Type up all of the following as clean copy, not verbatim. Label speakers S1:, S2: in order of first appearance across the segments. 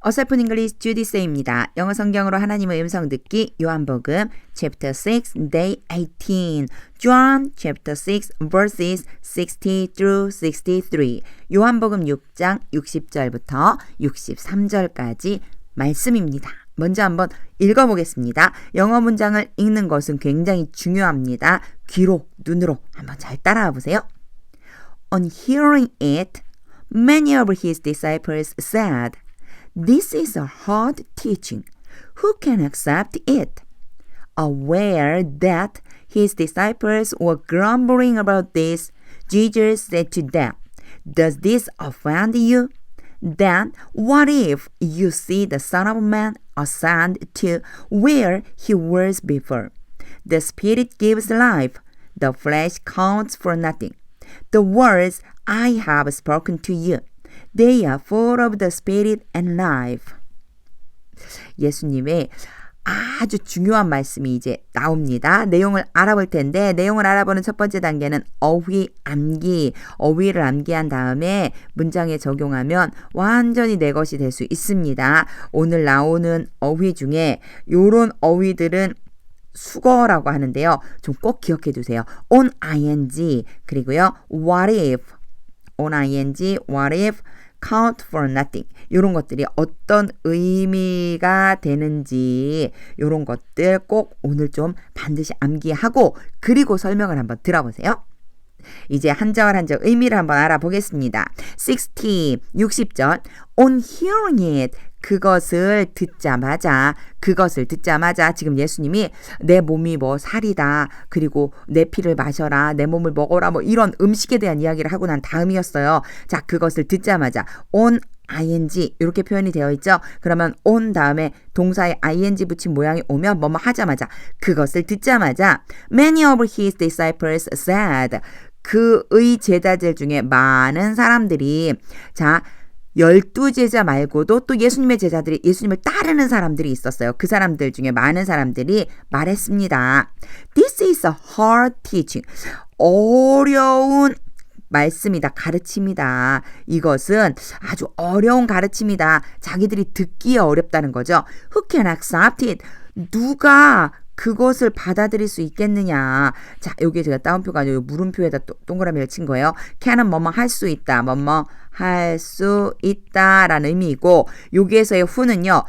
S1: 어설픈 잉글리시 주디세입니다. 영어 성경으로 하나님의 음성 듣기 요한복음 chapter 6 day 18 John chapter 6 verses 60 through 63 요한복음 6장 60절부터 63절까지 말씀입니다. 먼저 한번 읽어보겠습니다. 영어 문장을 읽는 것은 굉장히 중요합니다. 귀로 눈으로 한번 잘 따라와 보세요. On hearing it, many of his disciples said, This is a hard teaching. Who can accept it? Aware that his disciples were grumbling about this, Jesus said to them, Does this offend you? Then what if you see the Son of Man ascend to where he was before? The Spirit gives life. The flesh counts for nothing. The words I have spoken to you, they are full of the Spirit and life. 예수님의 아주 중요한 말씀이 이제 나옵니다. 내용을 알아볼 텐데 내용을 알아보는 첫 번째 단계는 어휘 암기. 어휘를 암기한 다음에 문장에 적용하면 완전히 내 것이 될 수 있습니다. 오늘 나오는 어휘 중에 이런 어휘들은 수거라고 하는데요. 좀 꼭 기억해 두세요. on ing 그리고요. what if on ing, what if, count for nothing 이런 것들이 어떤 의미가 되는지 이런 것들 꼭 오늘 좀 반드시 암기하고 그리고 설명을 한번 들어보세요. 이제 한 절 한 절 의미를 한번 알아보겠습니다. 60절 On hearing it 그것을 듣자마자 지금 예수님이 내 몸이 뭐 살이다 그리고 내 피를 마셔라 내 몸을 먹어라 뭐 이런 음식에 대한 이야기를 하고 난 다음이었어요. 자 그것을 듣자마자 on ing 이렇게 표현이 되어 있죠. 그러면 on 다음에 동사에 ing 붙인 모양이 오면 뭐뭐 하자마자 그것을 듣자마자 many of his disciples said 그의 제자들 중에 많은 사람들이 자 12제자 말고도 또 예수님의 제자들이 예수님을 따르는 사람들이 있었어요. 그 사람들 중에 많은 사람들이 말했습니다. This is a hard teaching. 어려운 말씀이다. 가르침이다. 이것은 아주 어려운 가르침이다. 자기들이 듣기에 어렵다는 거죠. Who can accept it? 누가 그것을 받아들일 수 있겠느냐. 자, 여기에 제가 따옴표가 아니고 물음표에다 동그라미를 친 거예요. can은 뭐뭐 할 수 있다. 뭐뭐 할 수 있다 라는 의미이고 여기에서의 who는요.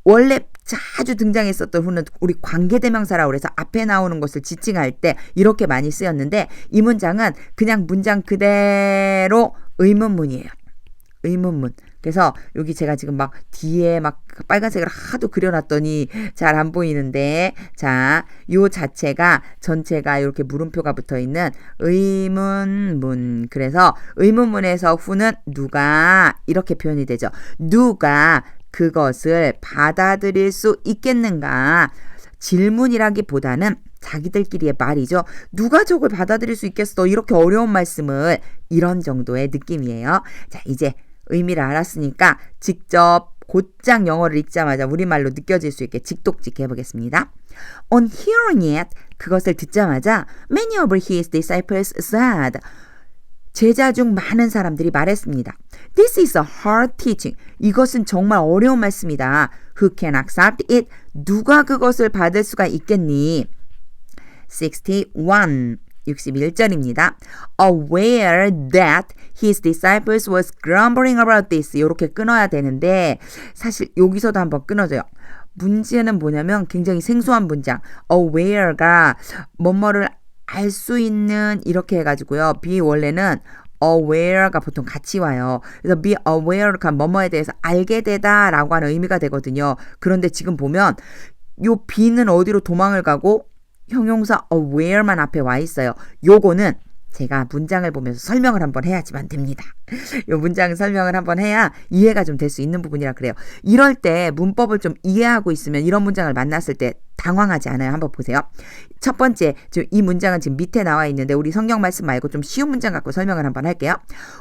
S1: 원래 자주 등장했었던 who는 우리 관계대명사라고 그래서 앞에 나오는 것을 지칭할 때 이렇게 많이 쓰였는데 이 문장은 그냥 문장 그대로 의문문이에요. 의문문. 그래서 여기 제가 지금 막 뒤에 막 빨간색을 하도 그려놨더니 잘 안 보이는데 자, 요 자체가 전체가 이렇게 물음표가 붙어있는 의문문. 그래서 의문문에서 who는 누가 이렇게 표현이 되죠. 누가 그것을 받아들일 수 있겠는가. 질문이라기보다는 자기들끼리의 말이죠. 누가 저걸 받아들일 수 있겠어. 이렇게 어려운 말씀을 이런 정도의 느낌이에요. 자, 이제 의미를 알았으니까 직접 곧장 영어를 읽자마자 우리말로 느껴질 수 있게 직독직 해보겠습니다. On hearing it, 그것을 듣자마자 many of his disciples said, 제자 중 많은 사람들이 말했습니다. This is a hard teaching. 이것은 정말 어려운 말씀이다. Who can accept it? 누가 그것을 받을 수가 있겠니? 61절입니다. Aware that his disciples was grumbling about this. 이렇게 끊어야 되는데 사실 여기서도 한번 끊어져요. 문제는 뭐냐면 굉장히 생소한 문장. aware가 뭐뭐를 알 수 있는 이렇게 해가지고요. be 원래는 aware가 보통 같이 와요. 그래서 be aware가 뭐뭐에 대해서 알게 되다 라고 하는 의미가 되거든요. 그런데 지금 보면 요 be는 어디로 도망을 가고 형용사 aware만 앞에 와 있어요. 요거는 제가 문장을 보면서 설명을 한번 해야지만 됩니다. 요 문장 설명을 한번 해야 이해가 좀 될 수 있는 부분이라 그래요. 이럴 때 문법을 좀 이해하고 있으면 이런 문장을 만났을 때 당황하지 않아요. 한번 보세요. 첫 번째, 이 문장은 지금 밑에 나와 있는데 우리 성경 말씀 말고 좀 쉬운 문장 갖고 설명을 한번 할게요.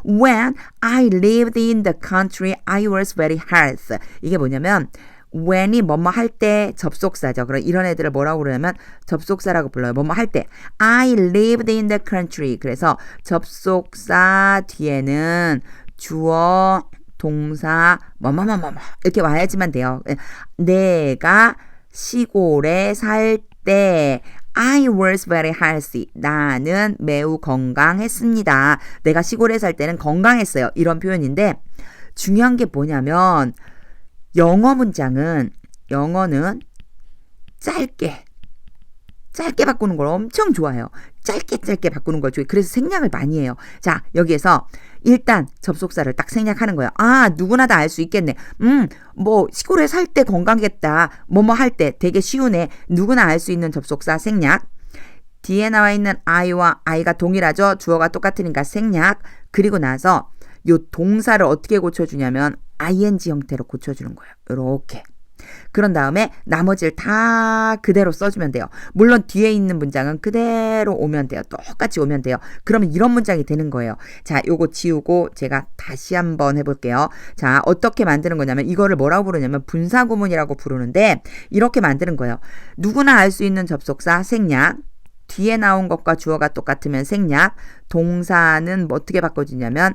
S1: When I lived in the country, I was very hard. 이게 뭐냐면 when이 뭐뭐 할 때 접속사죠. 그럼 이런 애들을 뭐라고 그러냐면 접속사라고 불러요. 뭐뭐 할 때. I lived in the country. 그래서 접속사 뒤에는 주어 동사 뭐뭐뭐뭐 이렇게 와야지만 돼요. 내가 시골에 살 때 I was very healthy. 나는 매우 건강했습니다. 내가 시골에 살 때는 건강했어요. 이런 표현인데 중요한 게 뭐냐면 영어는 짧게 바꾸는 걸 엄청 좋아해요. 짧게 바꾸는 걸 좋아해요. 그래서 생략을 많이 해요. 자, 여기에서 일단 접속사를 딱 생략하는 거예요. 아, 누구나 다 알 수 있겠네. 뭐 시골에 살 때 건강했다. 뭐뭐 할 때 되게 쉬우네. 누구나 알 수 있는 접속사 생략. 뒤에 나와 있는 I와 I가 동일하죠. 주어가 똑같으니까 생략. 그리고 나서 요 동사를 어떻게 고쳐주냐면 ing 형태로 고쳐주는 거예요. 이렇게. 그런 다음에 나머지를 다 그대로 써주면 돼요. 물론 뒤에 있는 문장은 그대로 오면 돼요. 똑같이 오면 돼요. 그러면 이런 문장이 되는 거예요. 자, 요거 지우고 제가 다시 한번 해볼게요. 자, 어떻게 만드는 거냐면 이거를 뭐라고 부르냐면 분사구문이라고 부르는데 이렇게 만드는 거예요. 누구나 알 수 있는 접속사 생략. 뒤에 나온 것과 주어가 똑같으면 생략. 동사는 뭐 어떻게 바꿔주냐면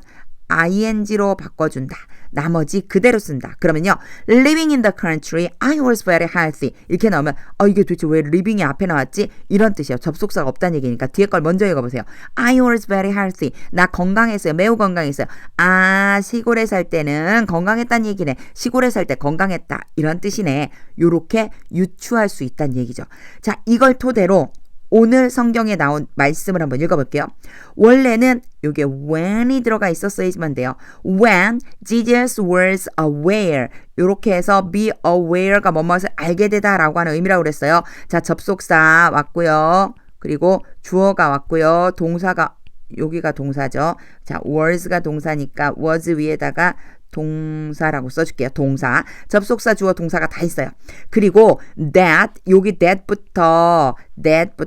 S1: ing로 바꿔준다. 나머지 그대로 쓴다. 그러면요. Living in the country, I was very healthy. 이렇게 나오면 이게 도대체 왜 living이 앞에 나왔지? 이런 뜻이에요. 접속사가 없다는 얘기니까 뒤에 걸 먼저 읽어보세요. I was very healthy. 나 건강했어요. 매우 건강했어요. 아, 시골에 살 때는 건강했다는 얘기네. 시골에 살 때 건강했다. 이런 뜻이네. 요렇게 유추할 수 있다는 얘기죠. 자, 이걸 토대로 오늘 성경에 나온 말씀을 한번 읽어볼게요. 원래는 이게 when이 들어가 있었어야지만 돼요. When Jesus was aware. 이렇게 해서 be aware가 뭐뭇을 알게 되다라고 하는 의미라고 그랬어요. 자, 접속사 왔고요. 그리고 주어가 왔고요. 동사가 여기가 동사죠. 자, was가 동사니까 was 위에다가 동사라고 써줄게요. 동사. 접속사, 주어, 동사가 다 있어요. 그리고 that, 여기 that부터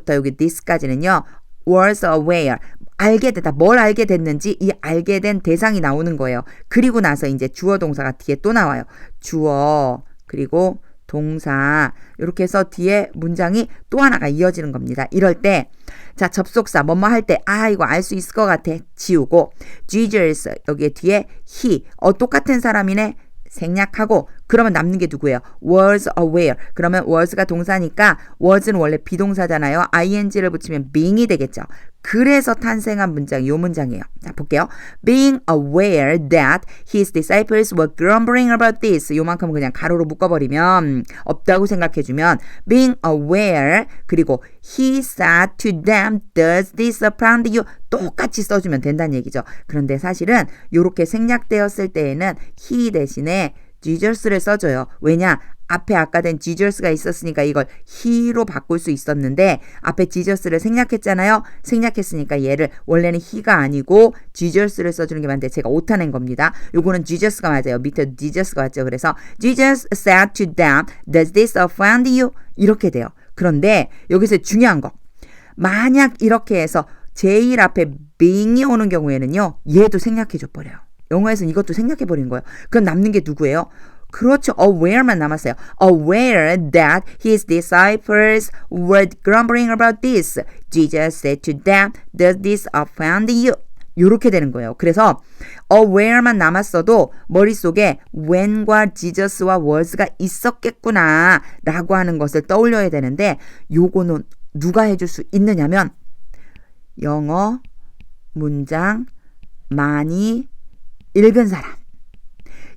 S1: 여기 this까지는요. was aware. 알게 되다. 뭘 알게 됐는지 이 알게 된 대상이 나오는 거예요. 그리고 나서 이제 주어, 동사가 뒤에 또 나와요. 주어, 그리고 동사. 이렇게 해서 뒤에 문장이 또 하나가 이어지는 겁니다. 이럴 때 자, 접속사 뭐뭐 할 때 이거 알 수 있을 것 같아. 지우고 Jesus 여기에 뒤에 he 똑같은 사람이네. 생략하고 그러면 남는 게 누구예요? was aware. 그러면 was가 동사니까 was는 원래 비동사잖아요. ing를 붙이면 being이 되겠죠. 그래서 탄생한 문장이 요 문장이에요. 자, 볼게요. Being aware that his disciples were grumbling about this. 요만큼 그냥 가로로 묶어버리면 없다고 생각해주면 being aware 그리고 he said to them, does this apply to you? 똑같이 써주면 된다는 얘기죠. 그런데 사실은 요렇게 생략되었을 때에는 he 대신에 Jesus를 써줘요. 왜냐? 앞에 아까 된 Jesus가 있었으니까 이걸 he로 바꿀 수 있었는데 앞에 Jesus를 생략했잖아요. 생략했으니까 얘를 원래는 he가 아니고 Jesus를 써주는 게 맞는데 제가 오타낸 겁니다. 요거는 Jesus가 맞아요. 밑에 Jesus가 맞죠. 그래서 Jesus said to them, does this offend you? 이렇게 돼요. 그런데 여기서 중요한 거. 만약 이렇게 해서 제일 앞에 being이 오는 경우에는요. 얘도 생략해줘 버려요. 영어에서는 이것도 생략해버린 거예요. 그럼 남는 게 누구예요? 그렇죠. aware만 남았어요. aware that his disciples were grumbling about this. Jesus said to them, does this offend you? 이렇게 되는 거예요. 그래서 aware만 남았어도 머릿속에 when과 Jesus와 was가 있었겠구나 라고 하는 것을 떠올려야 되는데 요거는 누가 해줄 수 있느냐면 영어 문장 많이 읽은 사람.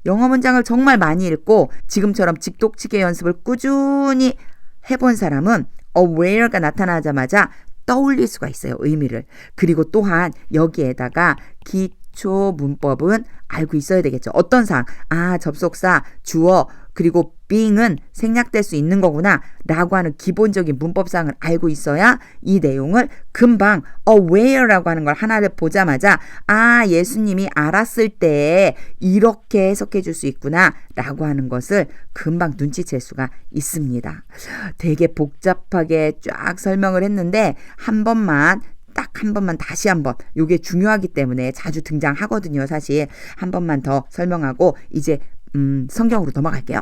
S1: 영어 문장을 정말 많이 읽고 지금처럼 직독치기 연습을 꾸준히 해본 사람은 aware가 나타나자마자 떠올릴 수가 있어요. 의미를. 그리고 또한 여기에다가 기초 문법은 알고 있어야 되겠죠. 어떤 사항? 접속사, 주어, 그리고 being은 생략될 수 있는 거구나 라고 하는 기본적인 문법사항을 알고 있어야 이 내용을 금방 aware라고 하는 걸 하나를 보자마자 예수님이 알았을 때 이렇게 해석해 줄 수 있구나 라고 하는 것을 금방 눈치챌 수가 있습니다. 되게 복잡하게 쫙 설명을 했는데 딱 한 번만 다시 한번 이게 중요하기 때문에 자주 등장하거든요. 사실 한 번만 더 설명하고 이제 성경으로 넘어갈게요.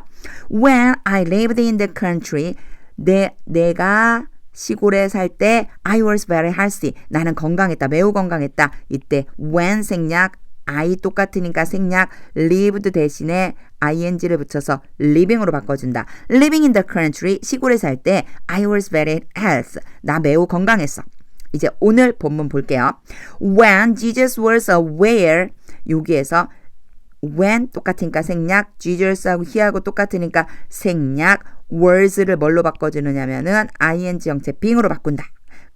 S1: When I lived in the country, 내가 시골에 살 때 I was very healthy. 나는 건강했다. 매우 건강했다. 이때 when 생략, I 똑같으니까 생략 lived 대신에 ing를 붙여서 living으로 바꿔준다. Living in the country, 시골에 살 때 I was very healthy. 나 매우 건강했어. 이제 오늘 본문 볼게요. When Jesus was aware, 여기에서 when 똑같으니까 생략, Jesus하고 he하고 똑같으니까 생략, was를 뭘로 바꿔주느냐면은 ing 형태 being으로 바꾼다.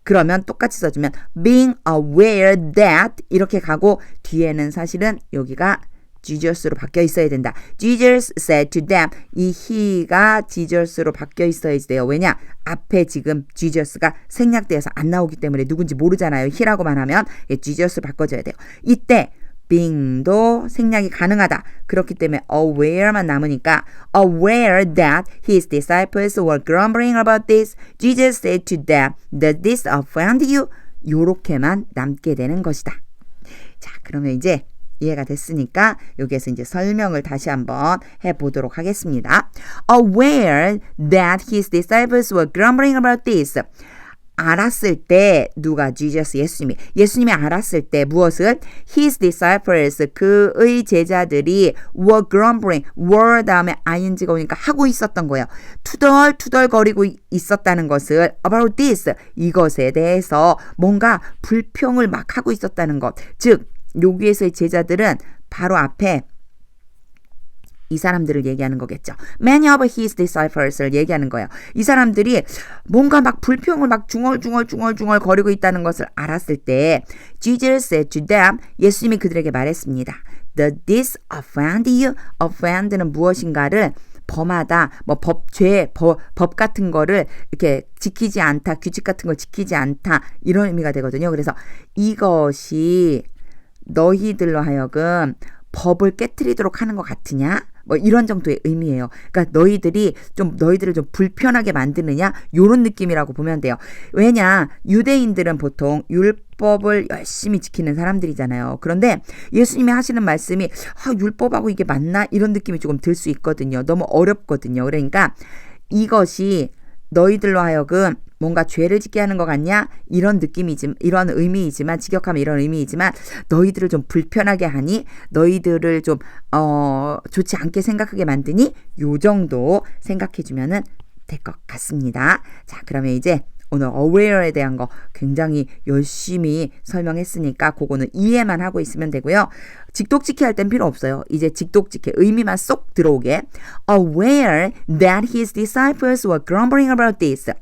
S1: 그러면 똑같이 써주면 being aware that 이렇게 가고 뒤에는 사실은 여기가 Jesus로 바뀌어 있어야 된다. Jesus said to them. 이 he가 Jesus로 바뀌어 있어야 돼요. 왜냐? 앞에 지금 Jesus가 생략되어서 안 나오기 때문에 누군지 모르잖아요. he라고만 하면 Jesus로 바꿔줘야 돼요. 이때 being도 생략이 가능하다. 그렇기 때문에 aware만 남으니까 aware that his disciples were grumbling about this, Jesus said to them, does this offend you? 요렇게만 남게 되는 것이다. 자, 그러면 이제 이해가 됐으니까 여기에서 이제 설명을 다시 한번 해보도록 하겠습니다. Aware that his disciples were grumbling about this. 알았을 때 누가 Jesus 예수님이 알았을 때 무엇을 his disciples 그의 제자들이 were grumbling were 다음에 ing가 오니까 하고 있었던 거예요. 투덜투덜거리고 있었다는 것을 about this 이것에 대해서 뭔가 불평을 막 하고 있었다는 것. 즉 여기에서의 제자들은 바로 앞에 이 사람들을 얘기하는 거겠죠. Many of his disciples를 얘기하는 거예요. 이 사람들이 뭔가 막 불평을 막 중얼중얼 거리고 있다는 것을 알았을 때 Jesus said to them, 예수님이 그들에게 말했습니다. Does this offend you? offend는 무엇인가를 범하다, 뭐 법 같은 거를 이렇게 지키지 않다, 규칙 같은 걸 지키지 않다 이런 의미가 되거든요. 그래서 이것이 너희들로 하여금 법을 깨트리도록 하는 것 같으냐? 뭐 이런 정도의 의미예요. 그러니까 너희들을 좀 불편하게 만드느냐? 요런 느낌이라고 보면 돼요. 왜냐? 유대인들은 보통 율법을 열심히 지키는 사람들이잖아요. 그런데 예수님이 하시는 말씀이 율법하고 이게 맞나? 이런 느낌이 조금 들 수 있거든요. 너무 어렵거든요. 그러니까 이것이 너희들로 하여금 뭔가 죄를 짓게 하는 것 같냐? 이런 의미이지만 직역하면 이런 의미이지만 너희들을 좀 불편하게 하니? 너희들을 좀 좋지 않게 생각하게 만드니? 요 정도 생각해주면 될 것 같습니다. 자, 그러면 이제 오늘 aware에 대한 거 굉장히 열심히 설명했으니까 그거는 이해만 하고 있으면 되고요. 직독직해 할 땐 필요 없어요. 이제 직독직해 의미만 쏙 들어오게. Aware that his disciples were grumbling about this.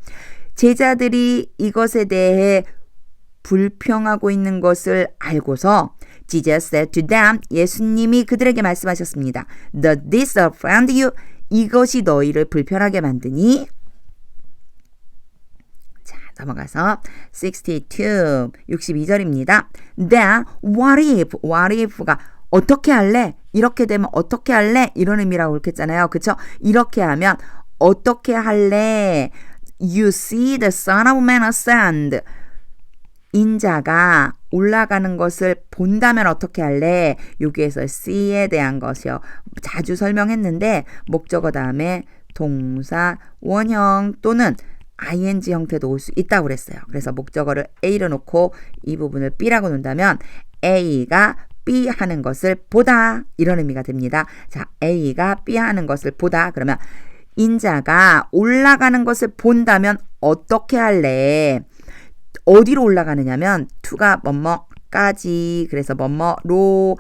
S1: 제자들이 이것에 대해 불평하고 있는 것을 알고서 Jesus said to them, 예수님이 그들에게 말씀하셨습니다. Does this offend you? 이것이 너희를 불편하게 만드니? 자, 넘어가서 62절입니다. Then what if가 어떻게 할래? 이렇게 되면 어떻게 할래? 이런 의미라고 그랬잖아요. 그렇죠? 이렇게 하면 어떻게 할래? You see the Son of Man ascend. 인자가 올라가는 것을 본다면 어떻게 할래? 여기에서 see에 대한 것이요. 자주 설명했는데 목적어 다음에 동사, 원형 또는 ing 형태도 올 수 있다고 그랬어요. 그래서 목적어를 A로 놓고 이 부분을 B라고 놓는다면 A가 B 하는 것을 보다 이런 의미가 됩니다. 자, A가 B 하는 것을 보다 그러면 인자가 올라가는 것을 본다면 어떻게 할래? 어디로 올라가느냐면 to가 뭐뭐까지 그래서 뭐뭐로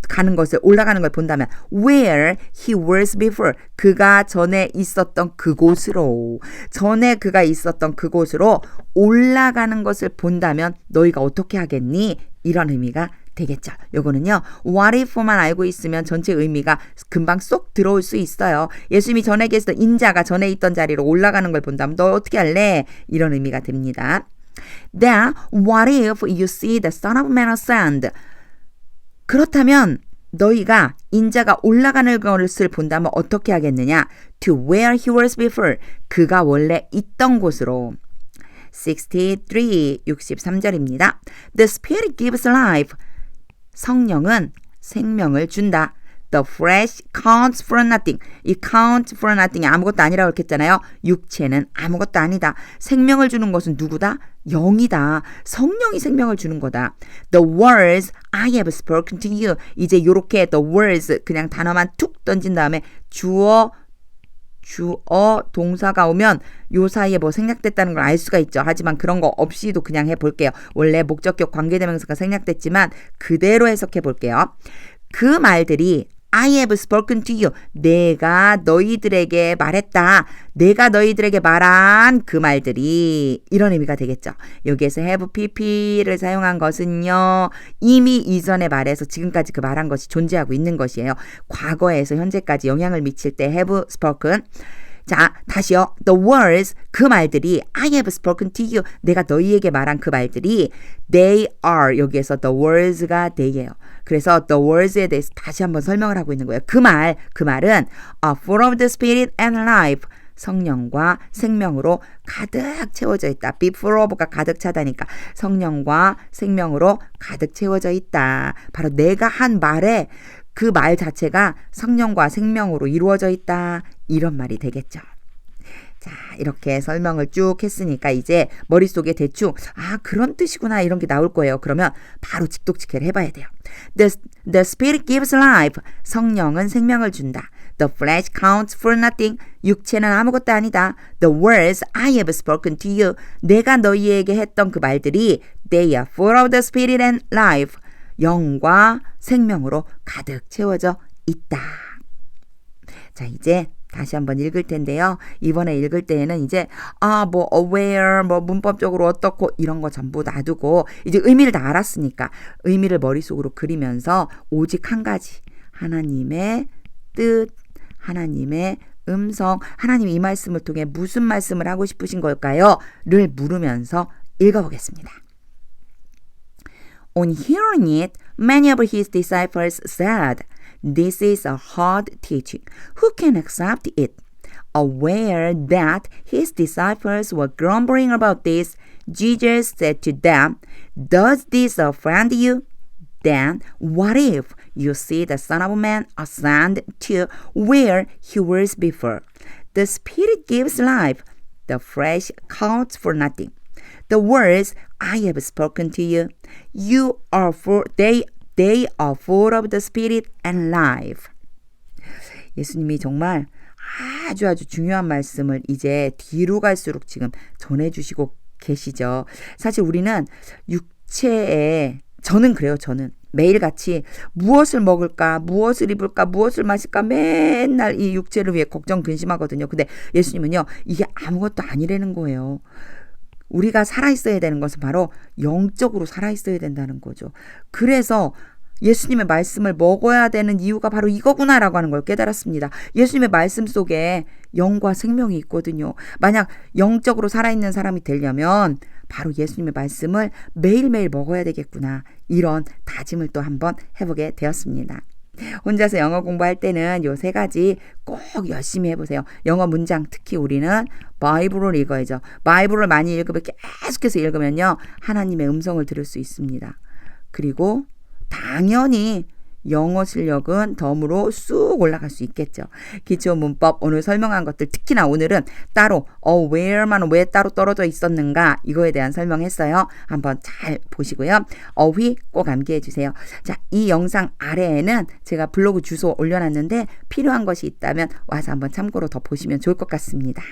S1: 가는 것을 올라가는 걸 본다면 where he was before 그가 전에 있었던 그곳으로 올라가는 것을 본다면 너희가 어떻게 하겠니? 이런 의미가 되겠죠. 요거는요. What if만 알고 있으면 전체 의미가 금방 쏙 들어올 수 있어요. 예수님이 전에 계시던 인자가 전에 있던 자리로 올라가는 걸 본다면 너 어떻게 할래? 이런 의미가 됩니다. Then what if you see the Son of Man ascend? 그렇다면 너희가 인자가 올라가는 것을 본다면 어떻게 하겠느냐? To where he was before. 그가 원래 있던 곳으로. 63절입니다. The Spirit gives life. 성령은 생명을 준다. The flesh counts for nothing. 이 count for nothing이 아무것도 아니라고 했잖아요. 육체는 아무것도 아니다. 생명을 주는 것은 누구다? 영이다. 성령이 생명을 주는 거다. The words I have spoken to you. 이제 요렇게 the words 그냥 단어만 툭 던진 다음에 주어 동사가 오면 요 사이에 뭐 생략됐다는 걸 알 수가 있죠. 하지만 그런 거 없이도 그냥 해볼게요. 원래 목적격 관계대명사가 생략됐지만 그대로 해석해 볼게요. 그 말들이 I have spoken to you. 내가 너희들에게 말했다. 내가 너희들에게 말한 그 말들이 이런 의미가 되겠죠. 여기에서 have pp를 사용한 것은요. 이미 이전의 말에서 지금까지 그 말한 것이 존재하고 있는 것이에요. 과거에서 현재까지 영향을 미칠 때 have spoken. 자, 다시요. The words, 그 말들이 I have spoken to you. 내가 너희에게 말한 그 말들이 they are. 여기에서 the words가 they예요. 그래서 the words에 대해서 다시 한번 설명을 하고 있는 거예요. 그 말은 full of the spirit and life. 성령과 생명으로 가득 채워져 있다. be full of가 가득 차다니까 성령과 생명으로 가득 채워져 있다. 바로 내가 한 말에 그 말 자체가 성령과 생명으로 이루어져 있다. 이런 말이 되겠죠. 자, 이렇게 설명을 쭉 했으니까 이제 머릿속에 대충 그런 뜻이구나 이런 게 나올 거예요. 그러면 바로 직독직해를 해봐야 돼요. The Spirit gives life. 성령은 생명을 준다. The flesh counts for nothing. 육체는 아무것도 아니다. The words I have spoken to you. 내가 너희에게 했던 그 말들이 They are full of the Spirit and life. 영과 생명으로 가득 채워져 있다. 자, 이제 다시 한번 읽을 텐데요. 이번에 읽을 때에는 이제 뭐 aware, 뭐 문법적으로 어떻고 이런 거 전부 놔두고 이제 의미를 다 알았으니까 의미를 머릿속으로 그리면서 오직 한 가지 하나님의 뜻, 하나님의 음성, 하나님이 이 말씀을 통해 무슨 말씀을 하고 싶으신 걸까요? 를 물으면서 읽어보겠습니다. On hearing it, many of his disciples said, This is a hard teaching. Who can accept it? Aware that his disciples were grumbling about this, Jesus said to them, Does this offend you? Then what if you see the Son of Man ascend to where he was before? The Spirit gives life. The flesh counts for nothing. The words I have spoken to you, they are full of the Spirit and life. 예수님이 정말 아주 중요한 말씀을 이제 뒤로 갈수록 지금 전해주시고 계시죠. 사실 우리는 육체에 저는 그래요. 저는 매일같이 무엇을 먹을까, 무엇을 입을까, 무엇을 마실까 맨날 이 육체를 위해 걱정 근심하거든요. 근데 예수님은요. 이게 아무것도 아니라는 거예요. 우리가 살아있어야 되는 것은 바로 영적으로 살아있어야 된다는 거죠. 그래서 예수님의 말씀을 먹어야 되는 이유가 바로 이거구나라고 하는 걸 깨달았습니다. 예수님의 말씀 속에 영과 생명이 있거든요. 만약 영적으로 살아있는 사람이 되려면 바로 예수님의 말씀을 매일매일 먹어야 되겠구나. 이런 다짐을 또 한번 해보게 되었습니다. 혼자서 영어 공부할 때는 요 세 가지 꼭 열심히 해보세요. 영어 문장 특히 우리는 바이블을 읽어야죠. 바이블을 많이 읽으면 계속해서 읽으면요. 하나님의 음성을 들을 수 있습니다. 그리고 당연히 영어 실력은 덤으로 쑥 올라갈 수 있겠죠. 기초 문법 오늘 설명한 것들 특히나 오늘은 따로 where만 왜 따로 떨어져 있었는가 이거에 대한 설명했어요. 한번 잘 보시고요. 어휘 꼭 암기해 주세요. 자, 이 영상 아래에는 제가 블로그 주소 올려놨는데 필요한 것이 있다면 와서 한번 참고로 더 보시면 좋을 것 같습니다.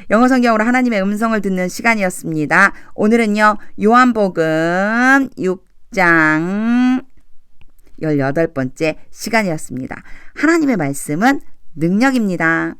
S1: 영어 성경으로 하나님의 음성을 듣는 시간이었습니다. 오늘은요. 요한복음 6장 18번째 시간이었습니다. 하나님의 말씀은 능력입니다.